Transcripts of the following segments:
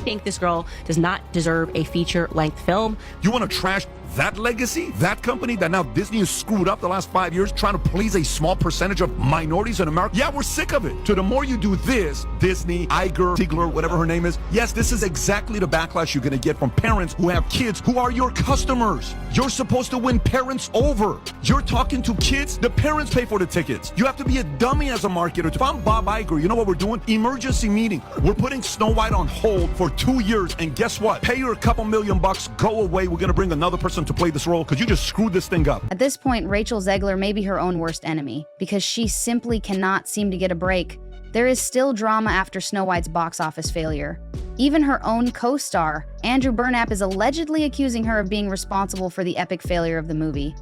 think this girl does not deserve a feature-length film. You want to trash that legacy? That company that now Disney has screwed up the last 5 years trying to please a small percentage of minorities in America? Yeah, we're sick of it. So the more you do this, Disney, Zegler, whatever her name is, yes, this is exactly the backlash you're going to get from parents who have kids who are your customers. You're supposed to win parents over. You're talking to kids, the parents pay for the tickets. You have to be a dummy as a marketer. If I'm Bob Iger, you know what we're doing? Emergency meeting. We're putting Snow White on hold for 2 years, and guess what? Pay her a couple $1,000,000, go away. We're going to bring another person to play this role because you just screwed this thing up. At this point, Rachel Zegler may be her own worst enemy because she simply cannot seem to get a break. There is still drama after Snow White's box office failure. Even her own co-star, Andrew Burnap, is allegedly accusing her of being responsible for the epic failure of the movie.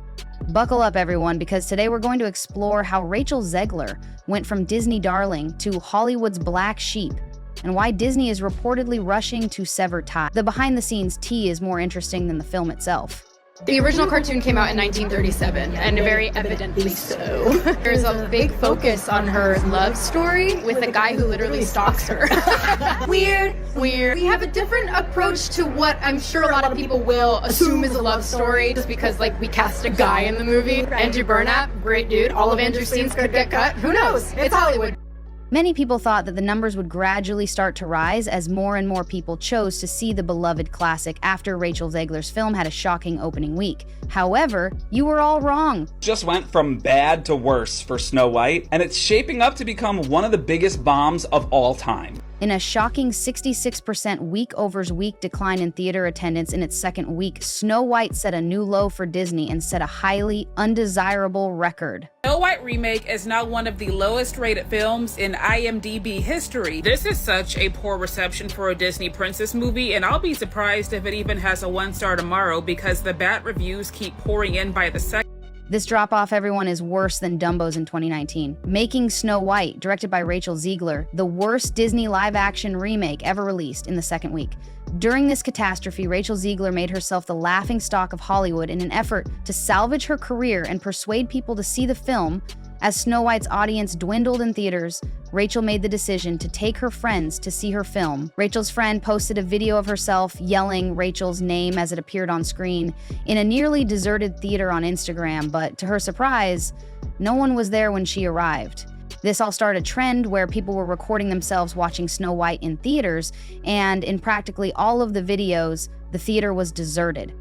Buckle up, everyone, because today we're going to explore how Rachel Zegler went from Disney darling to Hollywood's black sheep, and why Disney is reportedly rushing to sever ties. The behind-the-scenes tea is more interesting than the film itself. The original cartoon came out in 1937, and very evidently so. There's a big focus on her love story with a guy who literally stalks her. Weird. We have a different approach to what I'm sure a lot of people will assume is a love story, just because, like, we cast a guy in the movie. Andrew Burnap, great dude. All of Andrew's scenes could get cut. Who knows? It's Hollywood. Many people thought that the numbers would gradually start to rise as more and more people chose to see the beloved classic after Rachel Zegler's film had a shocking opening week. However, you were all wrong. Just went from bad to worse for Snow White, and it's shaping up to become one of the biggest bombs of all time. In a shocking 66% week-over-week decline in theater attendance in its second week, Snow White set a new low for Disney and set a highly undesirable record. Snow White Remake is now one of the lowest rated films in IMDb history. This is such a poor reception for a Disney princess movie, and I'll be surprised if it even has a 1-star tomorrow because the bad reviews keep pouring in by the second. This drop-off, everyone, is worse than Dumbo's in 2019, making Snow White, directed by Rachel Zegler, the worst Disney live-action remake ever released in the second week. During this catastrophe, Rachel Zegler made herself the laughingstock of Hollywood in an effort to salvage her career and persuade people to see the film. As Snow White's audience dwindled in theaters, Rachel made the decision to take her friends to see her film. Rachel's friend posted a video of herself yelling Rachel's name as it appeared on screen in a nearly deserted theater on Instagram, but to her surprise, no one was there when she arrived. This all started a trend where people were recording themselves watching Snow White in theaters, and in practically all of the videos, the theater was deserted.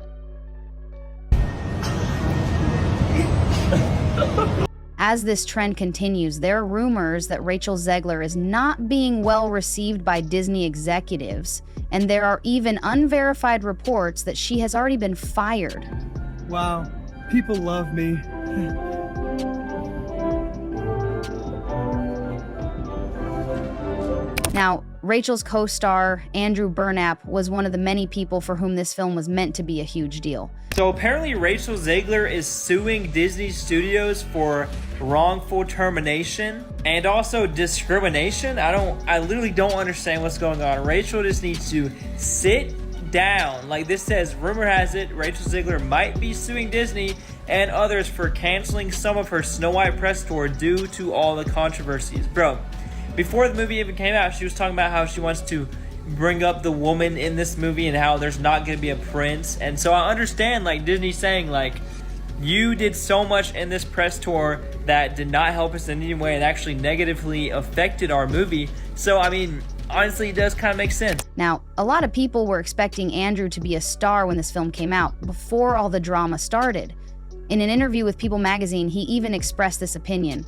As this trend continues, there are rumors that Rachel Zegler is not being well received by Disney executives, and there are even unverified reports that she has already been fired. Wow, people love me. Now, Rachel's co-star, Andrew Burnap, was one of the many people for whom this film was meant to be a huge deal. So apparently Rachel Zegler is suing Disney Studios for wrongful termination and also discrimination. I literally don't understand what's going on. Rachel just needs to sit down. Like this says, rumor has it, Rachel Zegler might be suing Disney and others for canceling some of her Snow White press tour due to all the controversies. Bro, before the movie even came out, she was talking about how she wants to bring up the woman in this movie and how there's not going to be a prince. And so I understand, like, Disney saying, like, you did so much in this press tour that did not help us in any way and actually negatively affected our movie. So, I mean, honestly, it does kind of make sense. Now, a lot of people were expecting Andrew to be a star when this film came out, before all the drama started. In an interview with People magazine, he even expressed this opinion.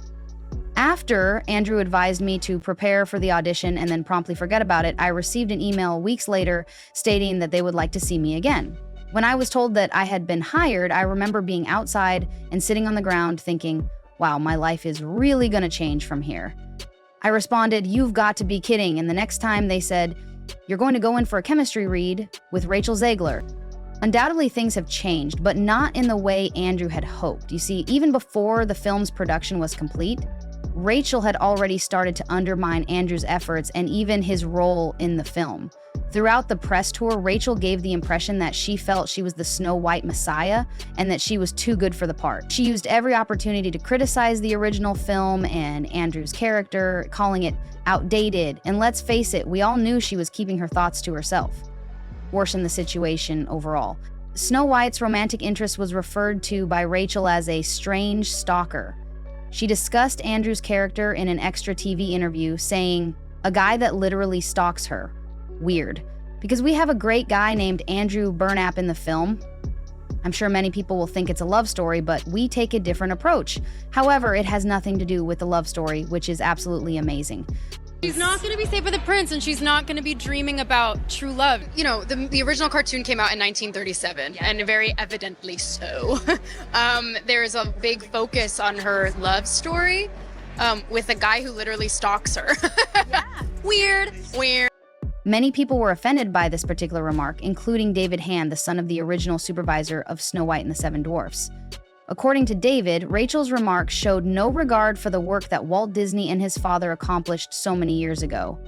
After Andrew advised me to prepare for the audition and then promptly forget about it, I received an email weeks later stating that they would like to see me again. When I was told that I had been hired, I remember being outside and sitting on the ground thinking, wow, my life is really gonna change from here. I responded, you've got to be kidding, and the next time they said, you're going to go in for a chemistry read with Rachel Zegler. Undoubtedly, things have changed, but not in the way Andrew had hoped. You see, even before the film's production was complete, Rachel had already started to undermine Andrew's efforts and even his role in the film. Throughout the press tour, Rachel gave the impression that she felt she was the Snow White Messiah and that she was too good for the part. She used every opportunity to criticize the original film and Andrew's character, calling it outdated. And let's face it, we all knew she was keeping her thoughts to herself. Worsened the situation overall. Snow White's romantic interest was referred to by Rachel as a strange stalker. She discussed Andrew's character in an extra TV interview, saying, "A guy that literally stalks her. Weird. Because we have a great guy named Andrew Burnap in the film. I'm sure many people will think it's a love story, but we take a different approach. However, it has nothing to do with the love story, which is absolutely amazing." She's not going to be safe with the prince, and she's not going to be dreaming about true love. You know, the original cartoon came out in 1937, and very evidently so. There's a big focus on her love story with a guy who literally stalks her. Weird. Many people were offended by this particular remark, including David Hand, the son of the original supervisor of Snow White and the Seven Dwarfs. According to David, Rachel's remarks showed no regard for the work that Walt Disney and his father accomplished so many years ago.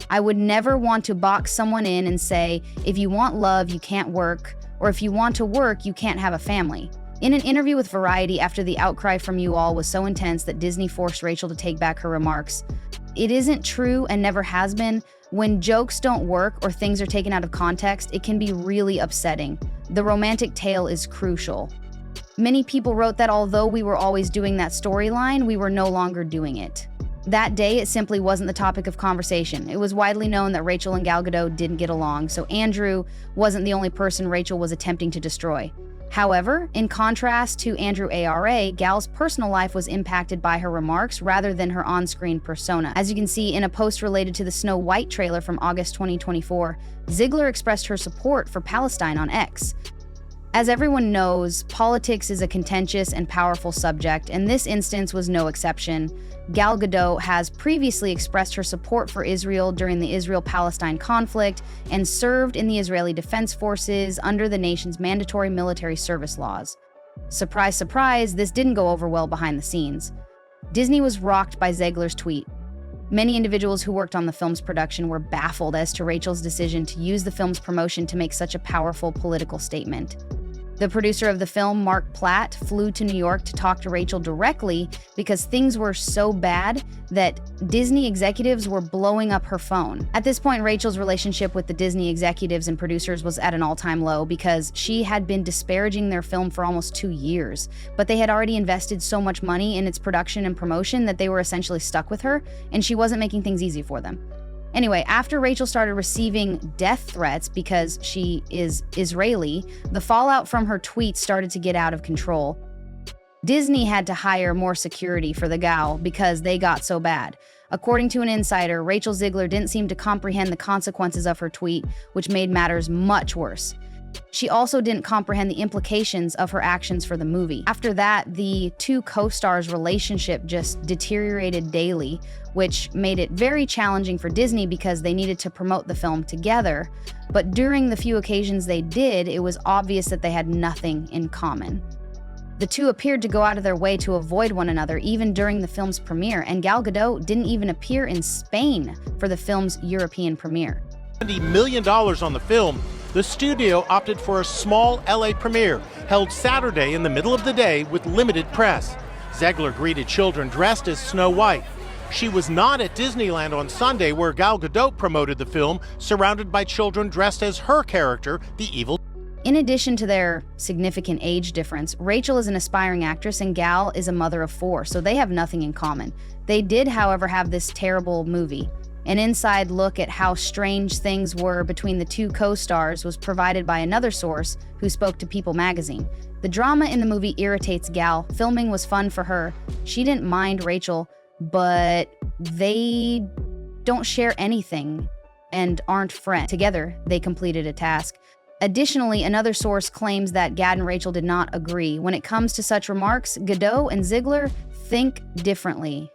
"I would never want to box someone in and say, if you want love, you can't work, or if you want to work, you can't have a family." In an interview with Variety after the outcry from you all was so intense that Disney forced Rachel to take back her remarks, "It isn't true and never has been. When jokes don't work or things are taken out of context, it can be really upsetting. The romantic tale is crucial." Many people wrote that although we were always doing that storyline, we were no longer doing it. That day, it simply wasn't the topic of conversation. It was widely known that Rachel and Gal Gadot didn't get along, so Andrew wasn't the only person Rachel was attempting to destroy. However, in contrast to Andrew ARA, Gal's personal life was impacted by her remarks rather than her on-screen persona. As you can see in a post related to the Snow White trailer from August 2024, Zegler expressed her support for Palestine on X. As everyone knows, politics is a contentious and powerful subject, and this instance was no exception. Gal Gadot has previously expressed her support for Israel during the Israel-Palestine conflict and served in the Israeli Defense Forces under the nation's mandatory military service laws. Surprise, surprise, this didn't go over well behind the scenes. Disney was rocked by Zegler's tweet. Many individuals who worked on the film's production were baffled as to Rachel's decision to use the film's promotion to make such a powerful political statement. The producer of the film, Mark Platt, flew to New York to talk to Rachel directly because things were so bad that Disney executives were blowing up her phone. At this point, Rachel's relationship with the Disney executives and producers was at an all-time low because she had been disparaging their film for almost 2 years, but they had already invested so much money in its production and promotion that they were essentially stuck with her, and she wasn't making things easy for them. Anyway, after Rachel started receiving death threats because she is Israeli, the fallout from her tweets started to get out of control. Disney had to hire more security for the gal because they got so bad. According to an insider, Rachel Zegler didn't seem to comprehend the consequences of her tweet, which made matters much worse. She also didn't comprehend the implications of her actions for the movie. After that, the two co-stars' relationship just deteriorated daily, which made it very challenging for Disney because they needed to promote the film together. But during the few occasions they did, it was obvious that they had nothing in common. The two appeared to go out of their way to avoid one another even during the film's premiere, and Gal Gadot didn't even appear in Spain for the film's European premiere. $70 million on the film, the studio opted for a small LA premiere held Saturday in the middle of the day with limited press. Zegler greeted children dressed as Snow White. She was not at Disneyland on Sunday, where Gal Gadot promoted the film, surrounded by children dressed as her character, the evil. In addition to their significant age difference, Rachel is an aspiring actress and Gal is a mother of 4, so they have nothing in common. They did, however, have this terrible movie. An inside look at how strange things were between the two co-stars was provided by another source who spoke to People magazine. The drama in the movie irritates Gal. Filming was fun for her. She didn't mind Rachel, but they don't share anything and aren't friends. Together, they completed a task. Additionally, another source claims that Gad and Rachel did not agree. When it comes to such remarks, Gadot and Zegler think differently.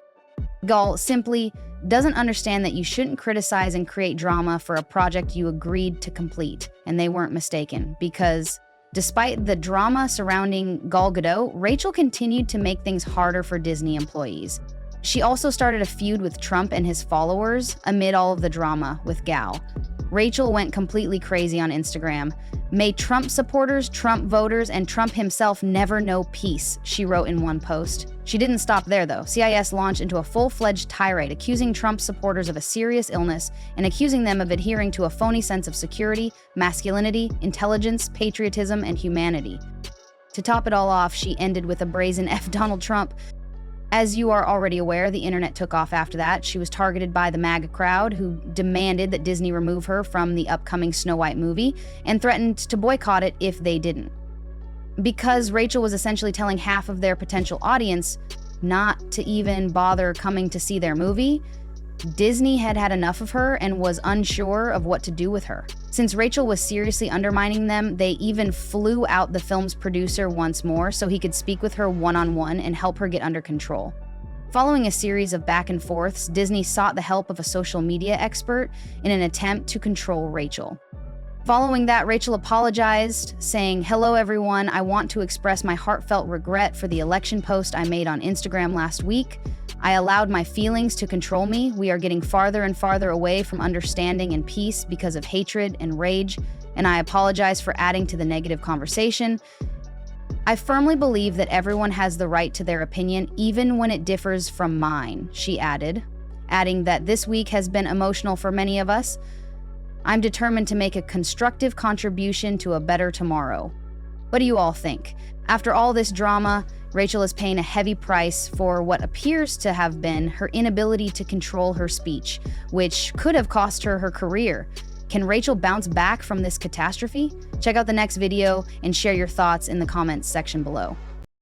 Gal simply doesn't understand that you shouldn't criticize and create drama for a project you agreed to complete, and they weren't mistaken, because despite the drama surrounding Gal Gadot, Rachel continued to make things harder for Disney employees. She also started a feud with Trump and his followers amid all of the drama with Gal. Rachel went completely crazy on Instagram. "May Trump supporters, Trump voters, and Trump himself never know peace," she wrote in one post. She didn't stop there, though. CIS launched into a full-fledged tirade accusing Trump supporters of a serious illness and accusing them of adhering to a phony sense of security, masculinity, intelligence, patriotism, and humanity. To top it all off, she ended with a brazen F Donald Trump. As you are already aware, the internet took off after that. She was targeted by the MAGA crowd, who demanded that Disney remove her from the upcoming Snow White movie and threatened to boycott it if they didn't. Because Rachel was essentially telling half of their potential audience not to even bother coming to see their movie, Disney had had enough of her and was unsure of what to do with her. Since Rachel was seriously undermining them, they even flew out the film's producer once more so he could speak with her one-on-one and help her get under control. Following a series of back and forths, Disney sought the help of a social media expert in an attempt to control Rachel. Following that, Rachel apologized, saying, "Hello everyone, I want to express my heartfelt regret for the election post I made on Instagram last week. I allowed my feelings to control me. We are getting farther and farther away from understanding and peace because of hatred and rage, and I apologize for adding to the negative conversation. I firmly believe that everyone has the right to their opinion, even when it differs from mine," she added, adding that this week has been emotional for many of us. "I'm determined to make a constructive contribution to a better tomorrow." What do you all think? After all this drama, Rachel is paying a heavy price for what appears to have been her inability to control her speech, which could have cost her her career. Can Rachel bounce back from this catastrophe? Check out the next video and share your thoughts in the comments section below.